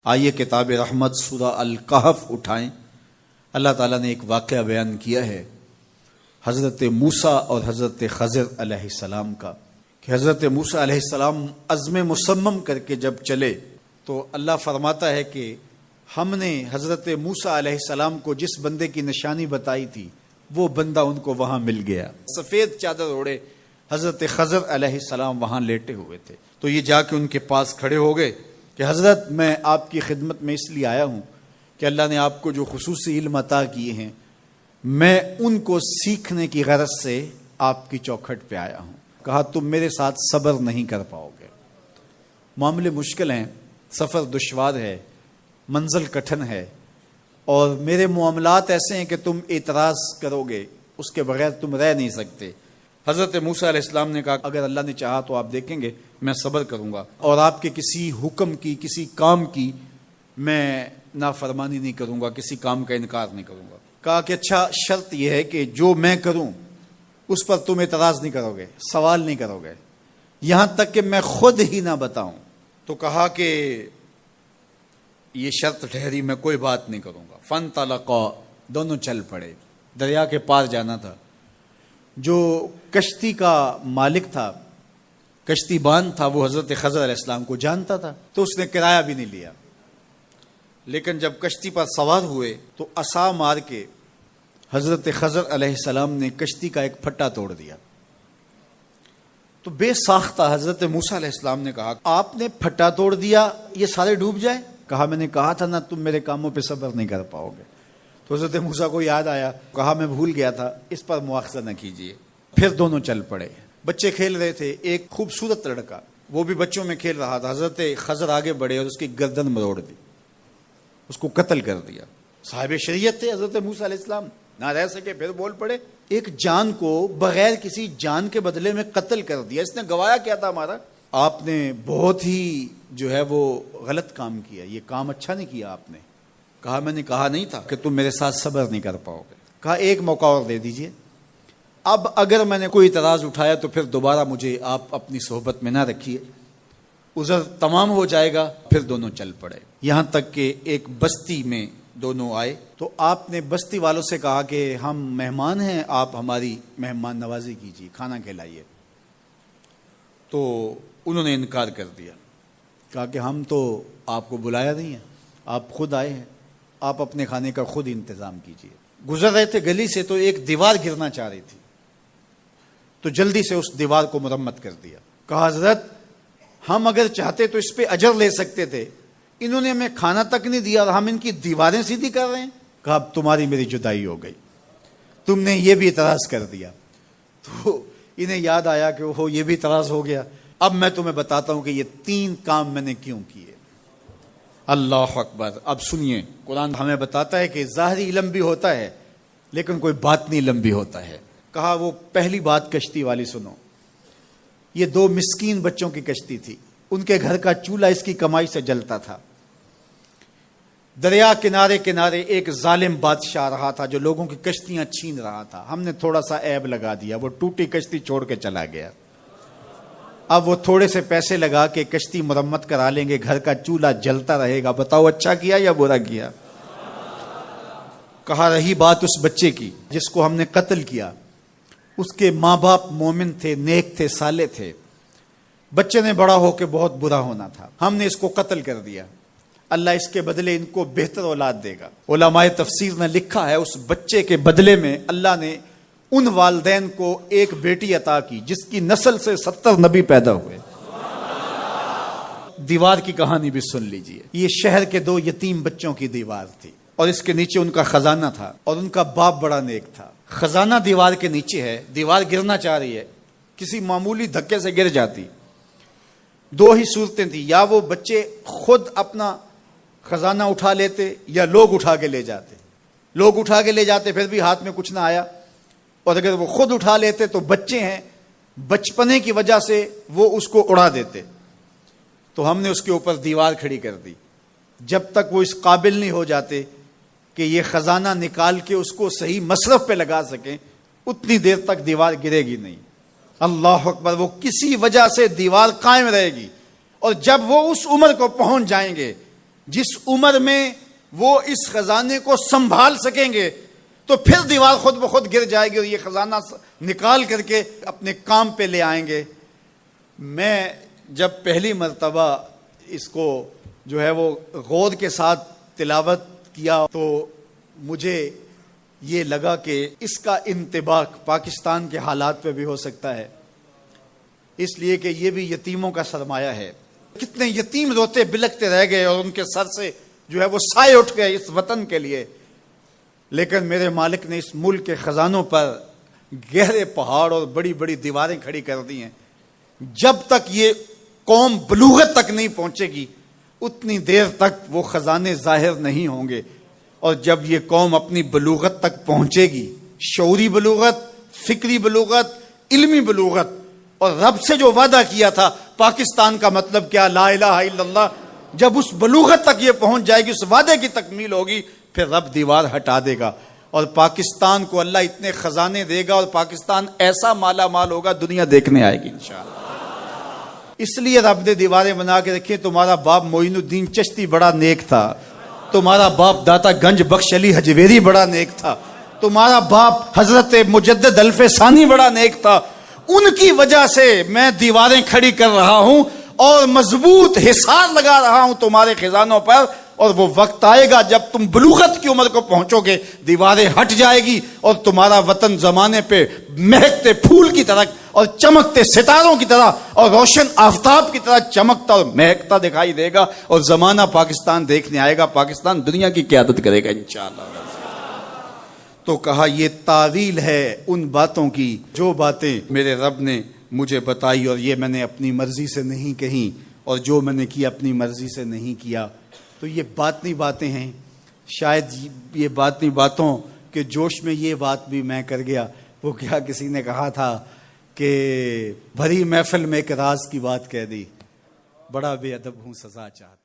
آئیے کتاب رحمت سورہ الکہف اٹھائیں۔ اللہ تعالیٰ نے ایک واقعہ بیان کیا ہے حضرت موسیٰ اور حضرت خضر علیہ السلام کا، کہ حضرت موسیٰ علیہ السلام عزم مصمم کر کے جب چلے تو اللہ فرماتا ہے کہ ہم نے حضرت موسیٰ علیہ السلام کو جس بندے کی نشانی بتائی تھی وہ بندہ ان کو وہاں مل گیا۔ سفید چادر اوڑے حضرت خضر علیہ السلام وہاں لیٹے ہوئے تھے، تو یہ جا کے ان کے پاس کھڑے ہو گئے کہ حضرت میں آپ کی خدمت میں اس لیے آیا ہوں کہ اللہ نے آپ کو جو خصوصی علم عطا کیے ہیں میں ان کو سیکھنے کی غرض سے آپ کی چوکھٹ پہ آیا ہوں۔ کہا تم میرے ساتھ صبر نہیں کر پاؤ گے، معاملے مشکل ہیں، سفر دشوار ہے، منزل کٹھن ہے، اور میرے معاملات ایسے ہیں کہ تم اعتراض کرو گے اس کے بغیر تم رہ نہیں سکتے۔ حضرت موسیٰ علیہ السلام نے کہا اگر اللہ نے چاہا تو آپ دیکھیں گے میں صبر کروں گا اور آپ کے کسی حکم کی کسی کام کی میں نافرمانی نہیں کروں گا، کسی کام کا انکار نہیں کروں گا۔ کہا کہ اچھا شرط یہ ہے کہ جو میں کروں اس پر تم اعتراض نہیں کرو گے، سوال نہیں کرو گے، یہاں تک کہ میں خود ہی نہ بتاؤں۔ تو کہا کہ یہ شرط ٹھہری، میں کوئی بات نہیں کروں گا۔ فانطلقا، دونوں چل پڑے، دریا کے پار جانا تھا۔ جو کشتی کا مالک تھا، کشتی بان تھا، وہ حضرت خضر علیہ السلام کو جانتا تھا تو اس نے کرایہ بھی نہیں لیا، لیکن جب کشتی پر سوار ہوئے تو عصا مار کے حضرت خضر علیہ السلام نے کشتی کا ایک پھٹا توڑ دیا۔ تو بے ساختہ حضرت موسیٰ علیہ السلام نے کہا آپ نے پھٹا توڑ دیا، یہ سارے ڈوب جائے؟ کہا میں نے کہا تھا نا تم میرے کاموں پہ صبر نہیں کر پاؤ گے۔ تو حضرت موسیٰ کو یاد آیا، کہا میں بھول گیا تھا، اس پر مواخذہ نہ کیجیے۔ پھر دونوں چل پڑے، بچے کھیل رہے تھے، ایک خوبصورت لڑکا وہ بھی بچوں میں کھیل رہا تھا۔ حضرت خضر آگے بڑھے اور اس کی گردن مروڑ دی، اس کو قتل کر دیا۔ صاحب شریعت تھے حضرت موسیٰ علیہ السلام، نہ رہ سکے، پھر بول پڑے ایک جان کو بغیر کسی جان کے بدلے میں قتل کر دیا، اس نے گوایا کیا تھا ہمارا؟ آپ نے بہت ہی جو ہے وہ غلط کام کیا، یہ کام اچھا نہیں کیا آپ نے۔ کہا میں نے کہا نہیں تھا کہ تم میرے ساتھ صبر نہیں کر پاؤ گے۔ کہا ایک موقع اور دے دیجئے، اب اگر میں نے کوئی اعتراض اٹھایا تو پھر دوبارہ مجھے آپ اپنی صحبت میں نہ رکھیے، عذر تمام ہو جائے گا۔ پھر دونوں چل پڑے، یہاں تک کہ ایک بستی میں دونوں آئے تو آپ نے بستی والوں سے کہا کہ ہم مہمان ہیں، آپ ہماری مہمان نوازی کیجیے، کھانا کھلائیے۔ تو انہوں نے انکار کر دیا، کہا کہ ہم تو آپ کو بلایا نہیں ہے، آپ خود آئے ہیں، آپ اپنے کھانے کا خود انتظام کیجیے۔ گزر رہے تھے گلی سے تو ایک دیوار گرنا چاہ رہی تھی، تو جلدی سے اس دیوار کو مرمت کر دیا۔ کہا حضرت ہم اگر چاہتے تو اس پہ اجر لے سکتے تھے، انہوں نے ہمیں کھانا تک نہیں دیا اور ہم ان کی دیواریں سیدھی کر رہے ہیں۔ کہا اب تمہاری میری جدائی ہو گئی، تم نے یہ بھی اعتراض کر دیا۔ تو انہیں یاد آیا کہ وہ یہ بھی اعتراض ہو گیا، اب میں تمہیں بتاتا ہوں کہ یہ 3 کام میں نے کیوں کیے۔ اللہ اکبر۔ اب سنیے، قرآن ہمیں بتاتا ہے کہ ظاہری علم بھی ہوتا ہے لیکن کوئی باطنی علم بھی ہوتا ہے۔ کہا وہ پہلی بات کشتی والی سنو، یہ 2 مسکین بچوں کی کشتی تھی، ان کے گھر کا چولہا اس کی کمائی سے جلتا تھا۔ دریا کنارے کنارے ایک ظالم بادشاہ رہا تھا جو لوگوں کی کشتیاں چھین رہا تھا، ہم نے تھوڑا سا عیب لگا دیا، وہ ٹوٹی کشتی چھوڑ کے چلا گیا۔ اب وہ تھوڑے سے پیسے لگا کے کشتی مرمت کرا لیں گے، گھر کا چولہا جلتا رہے گا، بتاؤ اچھا کیا یا برا کیا؟ کہا رہی بات اس بچے کی جس کو ہم نے قتل کیا، اس کے ماں باپ مومن تھے، نیک تھے، صالح تھے، بچے نے بڑا ہو کے بہت برا ہونا تھا، ہم نے اس کو قتل کر دیا، اللہ اس کے بدلے ان کو بہتر اولاد دے گا۔ علماء تفسیر نے لکھا ہے اس بچے کے بدلے میں اللہ نے ان والدین کو ایک بیٹی عطا کی جس کی نسل سے 70 نبی پیدا ہوئے۔ دیوار کی کہانی بھی سن لیجئے، یہ شہر کے 2 یتیم بچوں کی دیوار تھی اور اس کے نیچے ان کا خزانہ تھا اور ان کا باپ بڑا نیک تھا۔ خزانہ دیوار کے نیچے ہے، دیوار گرنا چاہ رہی ہے، کسی معمولی دھکے سے گر جاتی۔ 2 ہی صورتیں تھیں، یا وہ بچے خود اپنا خزانہ اٹھا لیتے یا لوگ اٹھا کے لے جاتے۔ لوگ اٹھا کے لے جاتے پھر بھی ہاتھ میں کچھ نہ آیا، اور اگر وہ خود اٹھا لیتے تو بچے ہیں، بچپنے کی وجہ سے وہ اس کو اڑا دیتے۔ تو ہم نے اس کے اوپر دیوار کھڑی کر دی، جب تک وہ اس قابل نہیں ہو جاتے کہ یہ خزانہ نکال کے اس کو صحیح مصرف پہ لگا سکیں، اتنی دیر تک دیوار گرے گی نہیں۔ اللہ اکبر۔ وہ کسی وجہ سے دیوار قائم رہے گی، اور جب وہ اس عمر کو پہنچ جائیں گے جس عمر میں وہ اس خزانے کو سنبھال سکیں گے تو پھر دیوار خود بخود گر جائے گی اور یہ خزانہ نکال کر کے اپنے کام پہ لے آئیں گے۔ میں جب پہلی مرتبہ اس کو جو ہے وہ غور کے ساتھ تلاوت کیا تو مجھے یہ لگا کہ اس کا انطباق پاکستان کے حالات پہ بھی ہو سکتا ہے، اس لیے کہ یہ بھی یتیموں کا سرمایہ ہے۔ کتنے یتیم روتے بلکتے رہ گئے اور ان کے سر سے جو ہے وہ سائے اٹھ گئے اس وطن کے لیے، لیکن میرے مالک نے اس ملک کے خزانوں پر گہرے پہاڑ اور بڑی بڑی دیواریں کھڑی کر دی ہیں۔ جب تک یہ قوم بلوغت تک نہیں پہنچے گی اتنی دیر تک وہ خزانے ظاہر نہیں ہوں گے، اور جب یہ قوم اپنی بلوغت تک پہنچے گی، شعوری بلوغت، فکری بلوغت، علمی بلوغت، اور رب سے جو وعدہ کیا تھا پاکستان کا مطلب کیا، لا الہ الا اللہ، جب اس بلوغت تک یہ پہنچ جائے گی، اس وعدے کی تکمیل ہوگی، پھر رب دیوار ہٹا دے گا اور پاکستان کو اللہ اتنے خزانے دے گا اور پاکستان ایسا مالا مال ہوگا دنیا دیکھنے آئے گی انشاءاللہ۔ اس لیے رب نے دیواریں بنا کے رکھی۔ تمہارا باپ معین الدین چشتی بڑا نیک تھا، تمہارا باپ داتا گنج بخش علی حجویری بڑا نیک تھا، تمہارا باپ حضرت مجدد الف ثانی بڑا نیک تھا، ان کی وجہ سے میں دیواریں کھڑی کر رہا ہوں اور مضبوط حصار لگا رہا ہوں تمہارے خزانوں پر، اور وہ وقت آئے گا جب تم بلوغت کی عمر کو پہنچو گے، دیواریں ہٹ جائے گی اور تمہارا وطن زمانے پہ مہکتے پھول کی طرح اور چمکتے ستاروں کی طرح اور روشن آفتاب کی طرح چمکتا اور مہکتا دکھائی دے گا، اور زمانہ پاکستان دیکھنے آئے گا، پاکستان دنیا کی قیادت کرے گا انشاءاللہ۔ تو کہا یہ تعویل ہے ان باتوں کی جو باتیں میرے رب نے مجھے بتائی، اور یہ میں نے اپنی مرضی سے نہیں کہی، اور جو میں نے کیا اپنی مرضی سے نہیں کیا۔ تو یہ باطنی باتیں ہیں، شاید یہ باطنی باتوں کے جوش میں یہ بات بھی میں کر گیا۔ وہ کیا کسی نے کہا تھا کہ بھری محفل میں ایک راز کی بات کہہ دی، بڑا بے ادب ہوں سزا چاہتا۔